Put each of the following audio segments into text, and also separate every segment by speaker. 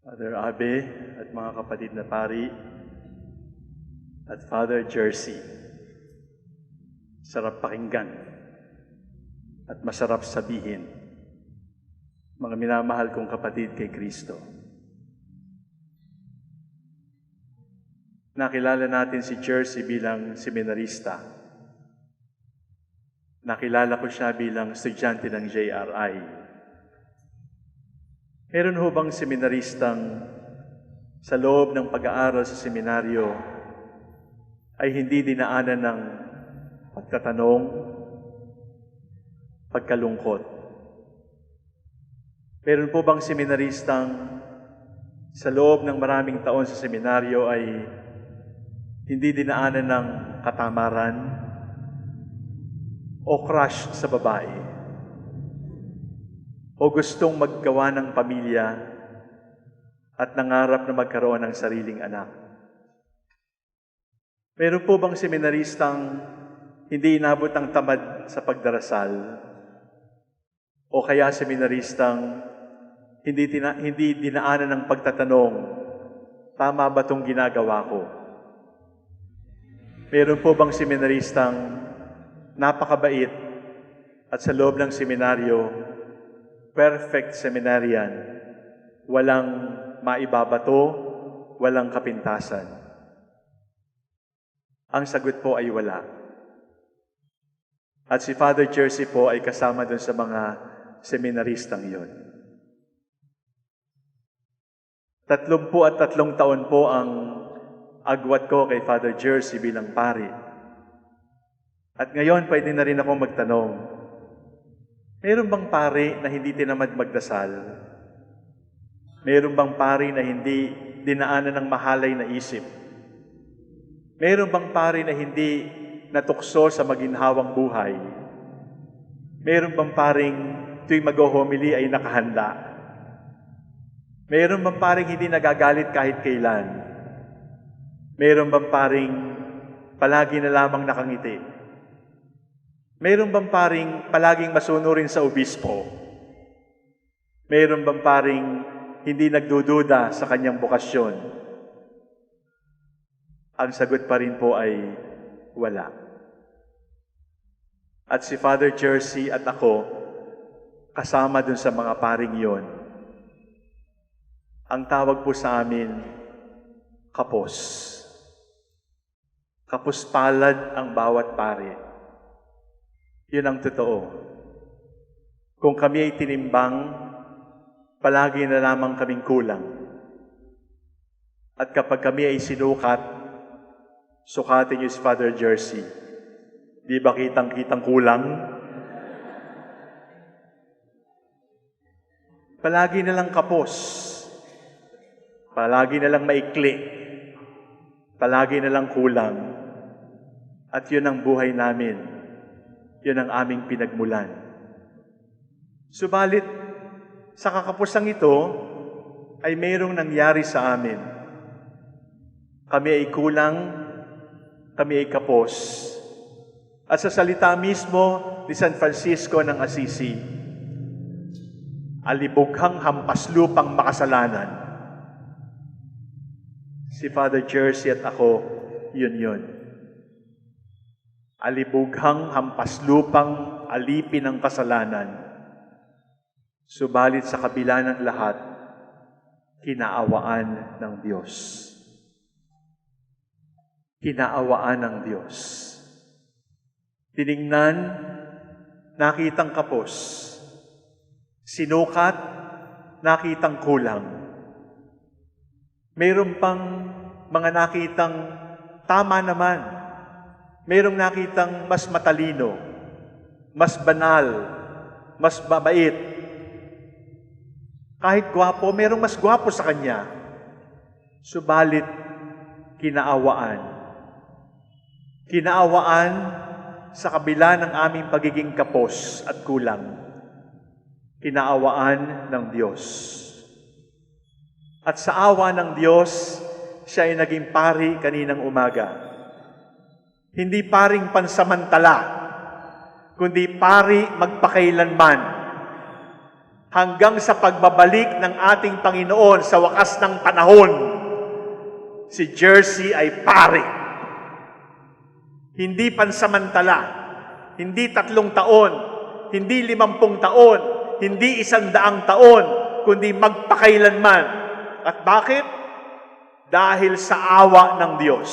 Speaker 1: Father Abe at mga kapatid na pari at Father Jersey. Sarap pakinggan at masarap sabihin, mga minamahal kong kapatid kay Kristo. Nakilala natin si Jersey bilang seminarista. Nakilala ko siya bilang estudyante ng JRI. Meron ho bang seminaristang sa loob ng pag-aaral sa seminaryo ay hindi dinaanan ng pagtatanong, pagkalungkot? Meron po bang seminaristang sa loob ng maraming taon sa seminaryo ay hindi dinaanan ng katamaran o crush sa babae? O gustong maggawa ng pamilya at nangarap na magkaroon ng sariling anak? Meron po bang seminaristang hindi inabot ang tamad sa pagdarasal? O kaya seminaristang hindi dinaanan ng pagtatanong, tama ba itong ginagawa ko? Meron po bang seminaristang napakabait at sa loob ng seminaryo, perfect seminarian, walang maibabato, walang kapintasan? Ang sagot po ay wala. At si Father Jersey po ay kasama dun sa mga seminaristang iyon. 33 taon po ang agwat ko kay Father Jersey bilang pari. At ngayon, pwede na rin ako magtanong, meron bang pari na hindi tinamad magdasal? Meron bang pari na hindi dinaanan ng mahalay na isip? Meron bang pari na hindi natukso sa maginhawang buhay? Meron bang paring tuwing mag-homily ay nakahanda? Meron bang paring hindi nagagalit kahit kailan? Meron bang paring palagi na lamang nakangiti? Meron bang paring palaging masunurin sa obispo? Meron bang paring hindi nagdududa sa kanyang bokasyon? Ang sagot pa rin po ay wala. At si Father Jersey at ako, kasama dun sa mga paring yon. Ang tawag po sa amin, kapos. Kapos palad ang bawat pari. Yun ang totoo. Kung kami ay tinimbang, palagi na lamang kaming kulang. At kapag kami ay sinukat, sukatin niyo si Father Jersey. Di ba kitang-kitang kulang? Palagi na lang kapos. Palagi na lang maikli. Palagi na lang kulang. At yun ang buhay namin. Yun ang aming pinagmulan. Subalit, sa kakapusang ito, ay mayroong nangyari sa amin. Kami ay kulang, kami ay kapos. At sa salita mismo ni San Francisco ng Assisi, alibughang hampaslupang makasalanan. Si Father Jersey at ako, yun. Alibughang hampaslupang alipin ng kasalanan. Subalit sa kabila ng lahat, kinaawaan ng Diyos. Kinaawaan ng Diyos. Tiningnan, nakitang kapos. Sinukat, nakitang kulang. Mayroon pang mga nakitang tama naman. Mayroong nakitang mas matalino, mas banal, mas mabait. Kahit gwapo, mayroong mas gwapo sa kanya. Subalit, kinaawaan. Kinaawaan sa kabila ng aming pagiging kapos at kulang. Kinaawaan ng Diyos. At sa awa ng Diyos, siya ay naging pari kaninang umaga. Hindi paring pansamantala, kundi pari magpakailanman. hanggang sa pagbabalik ng ating Panginoon sa wakas ng panahon, si Jersey ay pari. Hindi pansamantala, hindi 3 taon, hindi 50 taon, hindi 100 taon, kundi magpakailanman. At bakit? Dahil sa awa ng Diyos.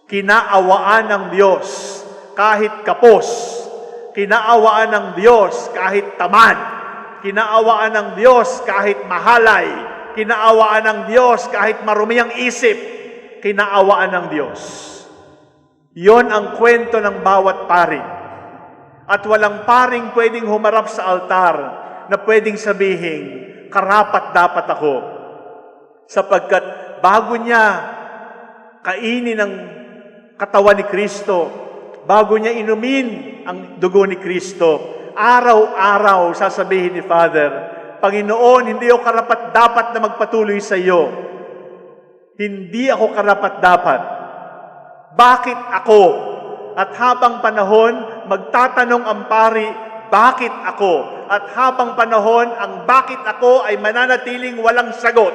Speaker 1: Kinaawaan ng Diyos kahit kapos. Kinaawaan ng Diyos kahit tamad. Kinaawaan ng Diyos kahit mahalay. Kinaawaan ng Diyos kahit marumi ang isip. Kinaawaan ng Diyos. Yon ang kwento ng bawat pari. At walang paring pwedeng humarap sa altar na pwedeng sabihin, karapat-dapat ako. Sapagkat bago niya kainin ang katawan ni Kristo, bago niya inumin ang dugo ni Kristo, araw-araw sasabihin ni Father, Panginoon, hindi ako karapat-dapat na magpatuloy sa iyo. Hindi ako karapat-dapat. Bakit ako? At habang panahon, magtatanong ang pari, bakit ako? At habang panahon, ang bakit ako ay mananatiling walang sagot.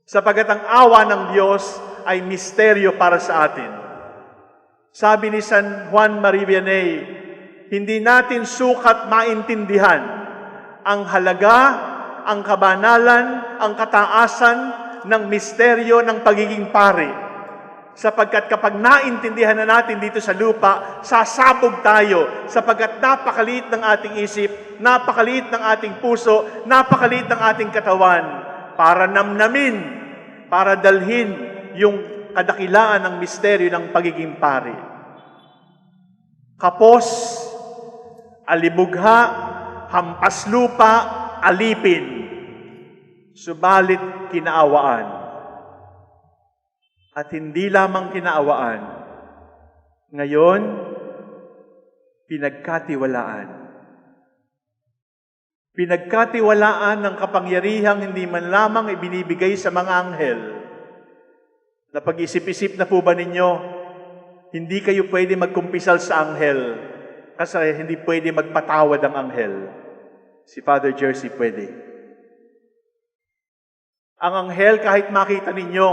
Speaker 1: Sapagat ang awa ng Diyos ay misteryo para sa atin. Sabi ni San Juan Maria Vianney, hindi natin sukat maintindihan ang halaga, ang kabanalan, ang kataasan ng misteryo ng pagiging pari. Sapagkat kapag naintindihan na natin dito sa lupa, sasabog tayo sapagkat napakaliit ng ating isip, napakaliit ng ating puso, napakaliit ng ating katawan para namnamin, para dalhin yung kadakilaan ng misteryo ng pagiging pari. Kapos, alibugha, hampas lupa, alipin, subalit kinaawaan. At hindi lamang kinaawaan, ngayon, pinagkatiwalaan. Pinagkatiwalaan ng kapangyarihang hindi man lamang ibinibigay sa mga anghel. Napag-isip-isip na po ba ninyo, hindi kayo pwede magkumpisal sa anghel kasi hindi pwede magpatawad ang anghel. Si Father Jersey pwede. Ang anghel kahit makita ninyo,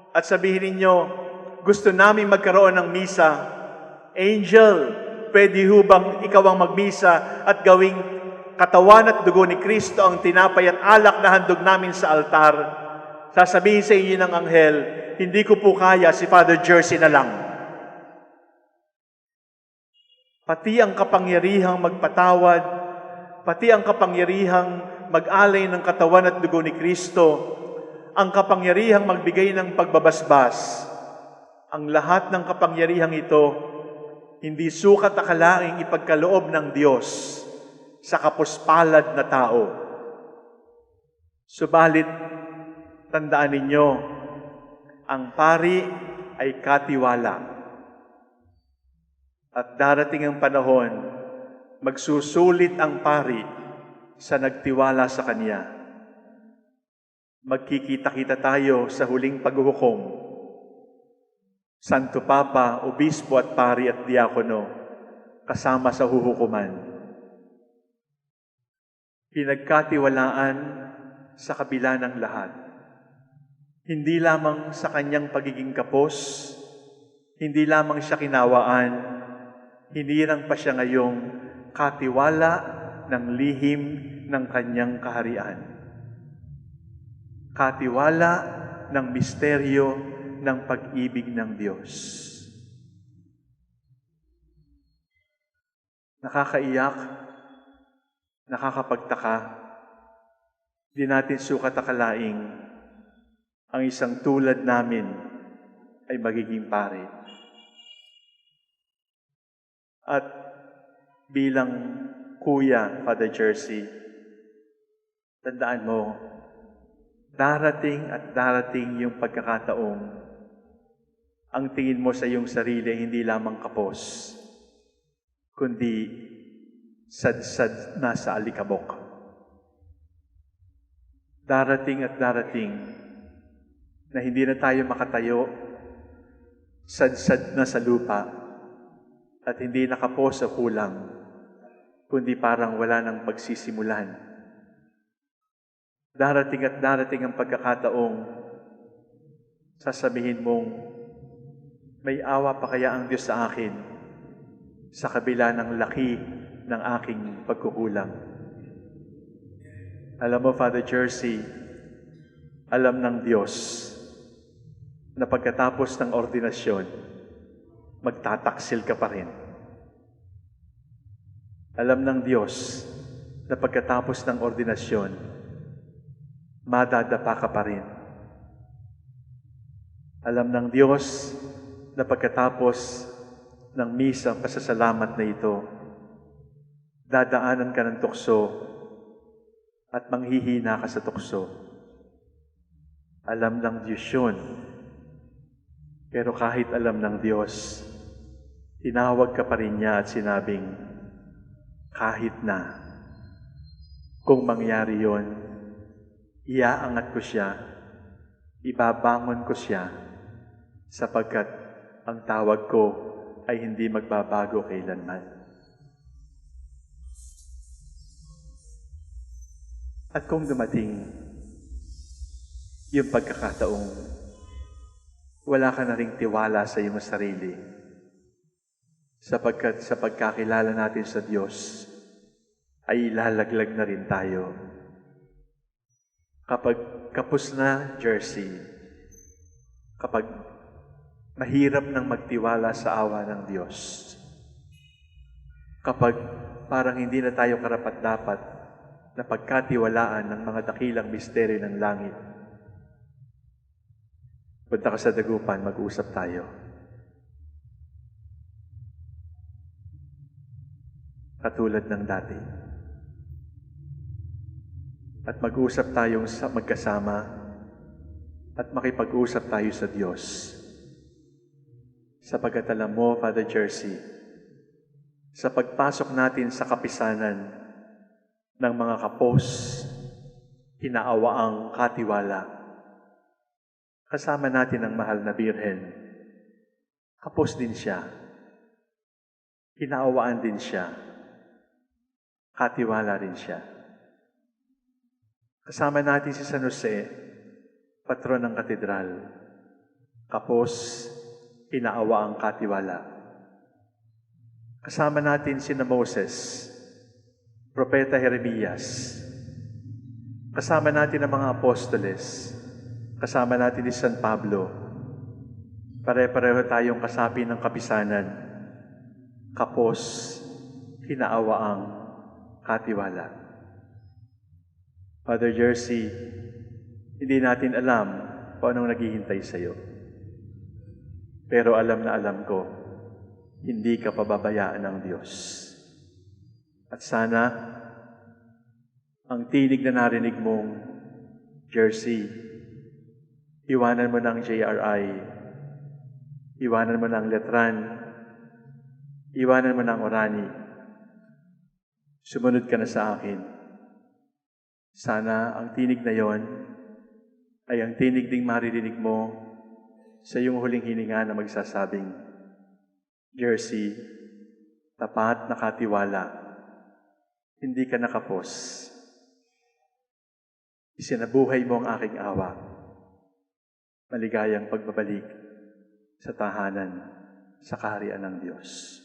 Speaker 1: at sabihin ninyo, gusto namin magkaroon ng misa. Angel, pwede ho bang ikaw ang magmisa at gawing katawan at dugo ni Kristo ang tinapay at alak na handog namin sa altar? Sasabihin sa inyo ng anghel, hindi ko po kaya, si Father Jersey na lang. Pati ang kapangyarihang magpatawad, pati ang kapangyarihang mag-alay ng katawan at dugo ni Kristo, ang kapangyarihang magbigay ng pagbabasbas, ang lahat ng kapangyarihang ito, hindi sukat akalaing ipagkaloob ng Diyos sa kapuspalad na tao. Subalit, tandaan ninyo, ang pari ay katiwala. At darating ang panahon, magsusulit ang pari sa nagtiwala sa Kanya. Magkikita-kita tayo sa huling paghuhukom. Santo Papa, Obispo at Pari at Diakono, kasama sa huhukuman. Pinagkatiwalaan sa kabila ng lahat. Hindi lamang sa kanyang pagiging kapos, hindi lamang siya kinawaan, hindi lang pa siya ngayong katiwala ng lihim ng kanyang kaharian. Katiwala ng misteryo ng pag-ibig ng Diyos. Nakakaiyak, nakakapagtaka, di natin sukat akalaing ang isang tulad namin ay magiging pari. At bilang kuya, Father Jersey, tandaan mo, darating at darating yung pagkakataong ang tingin mo sa iyong sarili hindi lamang kapos, kundi sad-sad na sa alikabok. Darating at darating na hindi na tayo makatayo, sad-sad na sa lupa, at hindi nakapos sa kulang, kundi parang wala nang pagsisimulan. Darating at darating ang pagkakataong sasabihin mong, may awa pa kaya ang Diyos sa akin sa kabila ng laki ng aking pagkukulang. Alam mo, Father Jersey, alam ng Diyos na pagkatapos ng ordinasyon, magtataksil ka pa rin. Alam ng Diyos na pagkatapos ng ordinasyon, madadapa ka pa rin. Alam ng Diyos na pagkatapos ng misang pasasalamat na ito, dadaanan ka ng tukso at manghihina ka sa tukso. Alam ng Diyos yun. Pero kahit alam ng Diyos, tinawag ka pa rin niya at sinabing, kahit na, kung mangyari yon, iaangat ko siya, ibabangon ko siya, sapagkat ang tawag ko ay hindi magbabago kailanman. At kung dumating yung pagkakataong wala ka na ring tiwala sa iyong sarili, sapagkat sa pagkakilala natin sa Diyos, ay ilalaglag na rin tayo. Kapag kapos na, Jersey, kapag mahirap nang magtiwala sa awa ng Diyos, kapag parang hindi na tayo karapat-dapat na pagkatiwalaan ng mga dakilang misteryo ng langit, punta ka sa dagupan, mag-usap tayo. Katulad ng dati. At mag-usap tayong magkasama at makipag-usap tayo sa Diyos. Sapagkat alam mo, Father Jersey, sa pagpasok natin sa kapisanan ng mga kapos, inaawaang katiwala, kasama natin ang mahal na Birhen. Kapos din siya. Inaawaan din siya. Katiwala rin siya. Kasama natin si San Jose, patron ng katedral. Kapos, inaawaang katiwala. Kasama natin si Moses, Propeta Jeremias. Kasama natin ang mga apostoles. Kasama natin si San Pablo. Pare-pareho tayong kasapi ng kapisanan. Kapos, inaawaang katiwala. Father Jersey, hindi natin alam kung anong naghihintay sa iyo. Pero alam na alam ko, hindi ka pababayaan ng Diyos. At sana, ang tinig na narinig mong, Jersey, iwanan mo ng JRI, iwanan mo ng Letran, iwanan mo ng Orani. Sumunod ka na sa akin. Sana ang tinig na yon ay ang tinig ding maririnig mo sa iyong huling hininga na magsasabing, Jersey, tapat na katiwala, hindi ka nakapos. Isinabuhay mo ang aking awa. Maligayang pagbabalik sa tahanan sa kaharian ng Diyos.